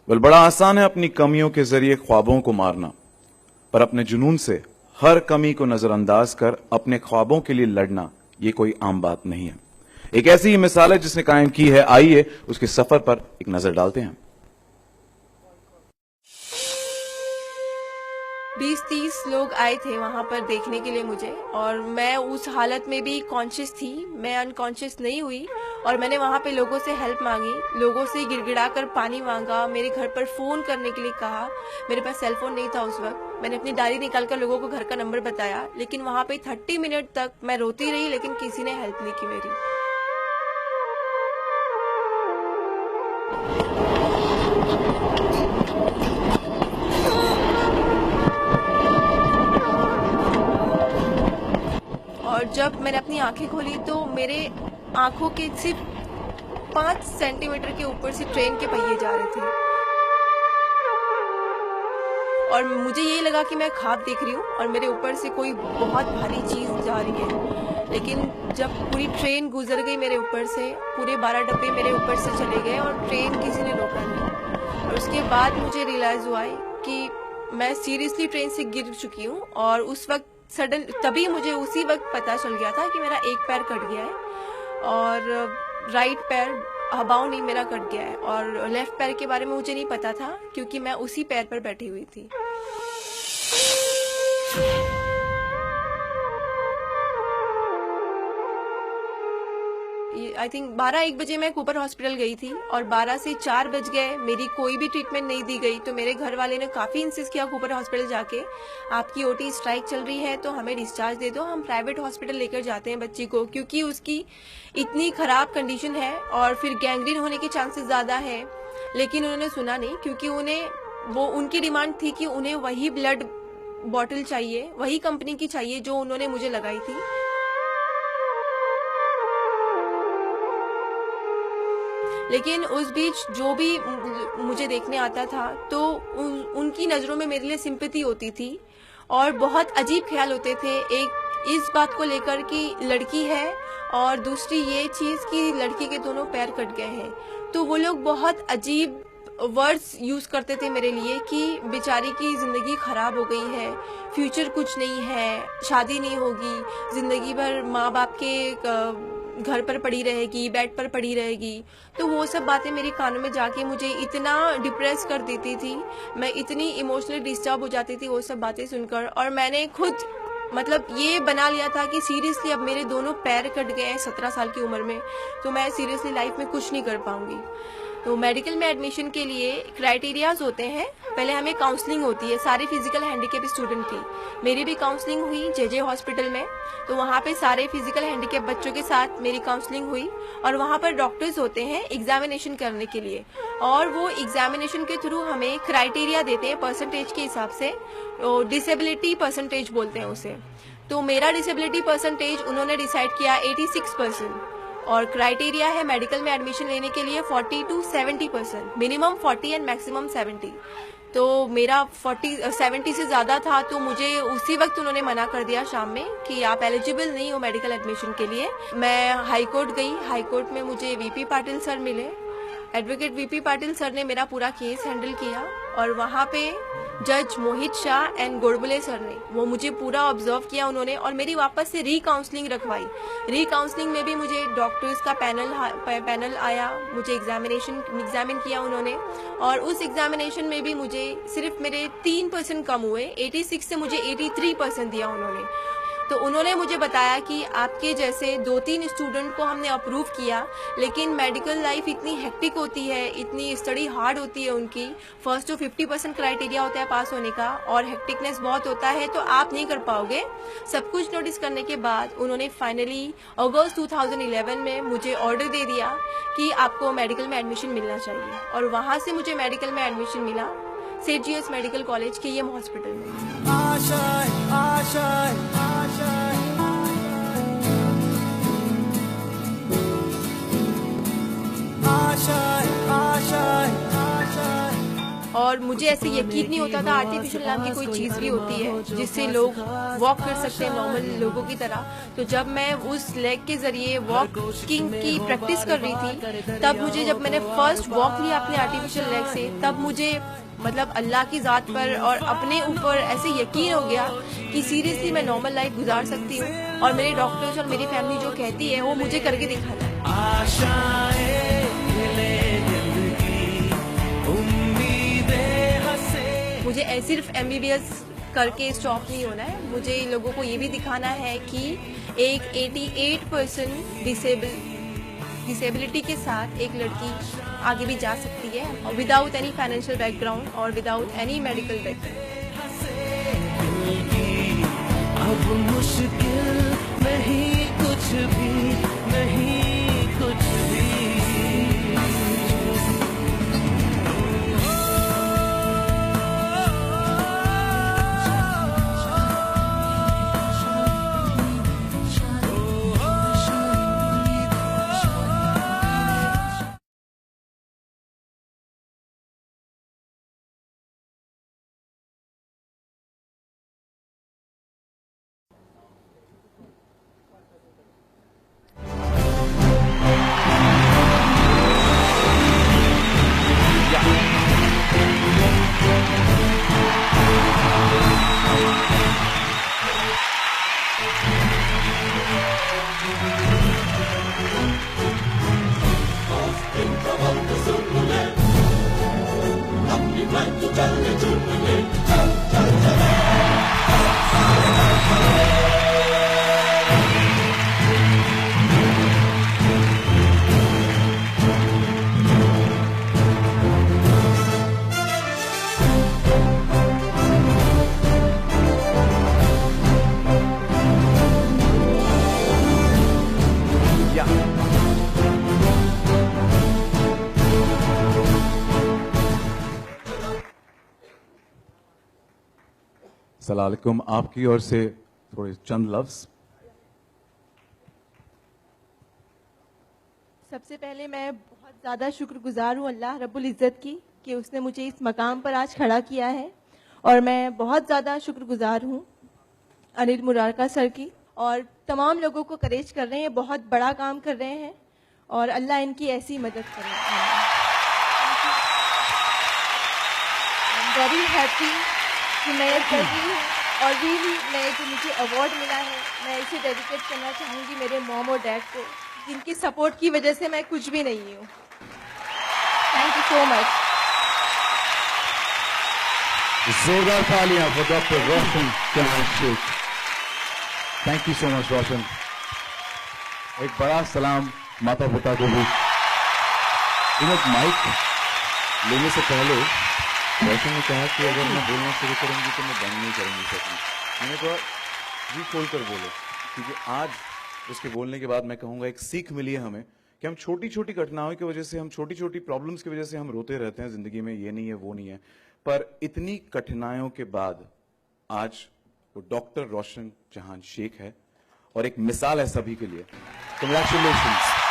बड़ा आसान है अपनी कमियों के जरिए ख्वाबों को मारना, पर अपने जुनून से हर कमी को नजरअंदाज कर अपने ख्वाबों के लिए लड़ना ये कोई आम बात नहीं है। एक ऐसी ही मिसाल है जिसने कायम की है। आइए उसके सफर पर एक नजर डालते हैं। 20-30 लोग आए थे वहाँ पर देखने के लिए मुझे, और मैं उस हालत में भी कॉन्शियस थी, मैं अनकॉन्शियस नहीं हुई। और मैंने वहाँ पे लोगों से हेल्प मांगी, लोगों से गिड़गिड़ा कर पानी मांगा, मेरे घर पर फ़ोन करने के लिए कहा। मेरे पास सेल फोन नहीं था उस वक्त। मैंने अपनी डायरी निकाल कर लोगों को घर का नंबर बताया, लेकिन वहाँ पे 30 मिनट तक मैं रोती रही, लेकिन किसी ने हेल्प नहीं की मेरी। और जब मैंने अपनी आंखें खोली तो मेरे आंखों के सिर्फ 5 सेंटीमीटर के ऊपर से ट्रेन के पहिए जा रहे थे, और मुझे ये लगा कि मैं ख्वाब देख रही हूँ और मेरे ऊपर से कोई बहुत भारी चीज़ जा रही है। लेकिन जब पूरी ट्रेन गुजर गई मेरे ऊपर से, पूरे 12 डब्बे मेरे ऊपर से चले गए और ट्रेन किसी ने रोका नहीं। और उसके बाद मुझे रियलाइज़ हुआ कि मैं सीरियसली ट्रेन से गिर चुकी हूँ। और उस वक्त सडन तभी मुझे उसी वक्त पता चल गया था कि मेरा एक पैर कट गया है और राइट पैर हबाव नहीं मेरा कट गया है, और लेफ्ट पैर के बारे में मुझे नहीं पता था क्योंकि मैं उसी पैर पर बैठी हुई थी। आई थिंक 12-1 बजे मैं कूपर हॉस्पिटल गई थी और 12 से 4 बज गए, मेरी कोई भी ट्रीटमेंट नहीं दी गई। तो मेरे घर वाले ने काफ़ी इंसिस्ट किया कूपर हॉस्पिटल जाके, आपकी ओटी स्ट्राइक चल रही है तो हमें डिस्चार्ज दे दो, हम प्राइवेट हॉस्पिटल लेकर जाते हैं बच्ची को, क्योंकि उसकी इतनी ख़राब कंडीशन है और फिर गैंग्रीन होने के चांसेस ज़्यादा है। लेकिन उन्होंने सुना नहीं, क्योंकि उनकी डिमांड थी कि उन्हें वही ब्लड बॉटल चाहिए, वही कंपनी की चाहिए जो उन्होंने मुझे लगाई थी। लेकिन उस बीच जो भी मुझे देखने आता था तो उनकी नज़रों में मेरे लिए सिंपैथी होती थी और बहुत अजीब ख्याल होते थे। एक इस बात को लेकर कि लड़की है, और दूसरी ये चीज़ कि लड़की के दोनों पैर कट गए हैं। तो वो लोग बहुत अजीब वर्ड्स यूज़ करते थे मेरे लिए कि बेचारी की ज़िंदगी ख़राब हो गई है, फ्यूचर कुछ नहीं है, शादी नहीं होगी, ज़िंदगी भर माँ बाप के घर पर पड़ी रहेगी, बेड पर पड़ी रहेगी। तो वो सब बातें मेरे कानों में जाके मुझे इतना डिप्रेस कर देती थी, मैं इतनी इमोशनली डिस्टर्ब हो जाती थी वो सब बातें सुनकर। और मैंने खुद ये बना लिया था कि सीरियसली अब मेरे दोनों पैर कट गए हैं 17 साल की उम्र में, तो मैं सीरियसली लाइफ में कुछ नहीं कर पाऊंगी। तो मेडिकल में एडमिशन के लिए क्राइटेरियाज होते हैं। पहले हमें काउंसलिंग होती है सारे फिजिकल हैंडीकेप स्टूडेंट की। मेरी भी काउंसलिंग हुई जेजे हॉस्पिटल में, तो वहाँ पे सारे फिजिकल हैंडीकेप बच्चों के साथ मेरी काउंसलिंग हुई। और वहाँ पर डॉक्टर्स होते हैं एग्जामिनेशन करने के लिए, और वो एग्जामिनेशन के थ्रू हमें क्राइटेरिया देते हैं परसेंटेज के हिसाब से, डिसेबिलिटी परसेंटेज बोलते हैं उसे। तो मेरा डिसेबिलिटी परसेंटेज उन्होंने डिसाइड किया 86%, और क्राइटेरिया है मेडिकल में एडमिशन लेने के लिए 40 to 70%, मिनिमम 40 एंड मैक्सिमम 70। तो मेरा 70 से ज़्यादा था, तो मुझे उसी वक्त उन्होंने मना कर दिया शाम में कि आप एलिजिबल नहीं हो मेडिकल एडमिशन के लिए। मैं हाई कोर्ट गई, हाई कोर्ट में मुझे वीपी पाटिल सर मिले। एडवोकेट वीपी पाटिल सर ने मेरा पूरा केस हैंडल किया, और वहाँ पे जज मोहित शाह एंड गोडबुले सर ने वो मुझे पूरा ऑब्जर्व किया उन्होंने, और मेरी वापस से री रखवाई। री में भी मुझे डॉक्टर्स का पैनल आया, मुझे एग्जामिन किया उन्होंने, और उस एग्जामिनेशन में भी मुझे सिर्फ मेरे 3% कम हुए, 86 से मुझे 83% दिया उन्होंने। तो उन्होंने मुझे बताया कि आपके जैसे 2-3 स्टूडेंट को हमने अप्रूव किया, लेकिन मेडिकल लाइफ इतनी हेक्टिक होती है, इतनी स्टडी हार्ड होती है उनकी। फर्स्ट तो 50% क्राइटेरिया होता है पास होने का, और हेक्टिकनेस बहुत होता है, तो आप नहीं कर पाओगे। सब कुछ नोटिस करने के बाद उन्होंने फाइनली अगस्त 2011 में मुझे ऑर्डर दे दिया कि आपको मेडिकल में एडमिशन मिलना चाहिए, और वहाँ से मुझे मेडिकल में एडमिशन मिला सेठ जीएस मेडिकल कॉलेज के एम हॉस्पिटल में। और मुझे ऐसे यकीन नहीं होता था आर्टिफिशियल नाम की कोई चीज़ भी होती है जिससे लोग वॉक कर सकते हैं नॉर्मल लोगों की तरह। तो जब मैं उस लेग के ज़रिए वॉकिंग की प्रैक्टिस कर रही थी, तब मुझे, जब मैंने फर्स्ट वॉक लिया अपने आर्टिफिशियल लेग से, तब मुझे मतलब अल्लाह की ज़ात पर और अपने ऊपर ऐसे यकीन हो गया कि सीरियसली मैं नॉर्मल लाइफ गुजार सकती हूँ, और मेरे डॉक्टर्स और मेरी फैमिली जो कहती है वो मुझे करके दिखाना है। मुझे सिर्फ MBBS करके स्टॉप नहीं होना है, मुझे लोगों को ये भी दिखाना है कि एक 88% डिसेबिलिटी के साथ एक लड़की आगे भी जा सकती है विदाउट एनी फाइनेंशियल बैकग्राउंड और विदाउट एनी मेडिकल बैकग्राउंड। अब मुश्किल नहीं कुछ भी, नहीं कुछ भी। सलाम आपकी ओर से थोड़े चंद लफ्ज। सबसे पहले मैं बहुत ज़्यादा शुक्रगुजार हूँ अल्लाह रब्बुल इज़्ज़त की कि उसने मुझे इस मकाम पर आज खड़ा किया है, और मैं बहुत ज़्यादा शुक्रगुजार हूँ अनिल मुरारका सर की, और तमाम लोगों को करेज कर रहे हैं, बहुत बड़ा काम कर रहे हैं, और अल्लाह इनकी ऐसी मदद करे। आई एम वेरी हैप्पी कि मैं कर रही हूँ, और रियली मैं जो मुझे अवार्ड मिला है मैं इसे डेडिकेट करना चाहूँगी मेरे मॉम और डैड को, जिनकी सपोर्ट की वजह से मैं कुछ भी नहीं हूँ। Thank you so much. जोरदार तालियां for doctor Roshan Jahan Shaikh. Thank you so much Roshan. एक बड़ा सलाम माता पिता को भी। माइक लेने से पहले रोशन ने कहा कि अगर मैं बोलना शुरू करूंगी तो मैं बंद नहीं करूंगी सकती। मैंने कहा जी खोल कर बोलो, क्योंकि आज उसके बोलने के बाद मैं कहूंगा एक सीख मिली है हमें कि हम छोटी छोटी घटनाओं की वजह से, हम छोटी छोटी प्रॉब्लम्स की वजह से हम रोते रहते हैं जिंदगी में, ये नहीं है वो नहीं है, पर इतनी कठिनाइयों के बाद आज वो डॉक्टर रोशन जहान शेख है और एक मिसाल है सभी के लिए। कंग्रेचुलेशंस।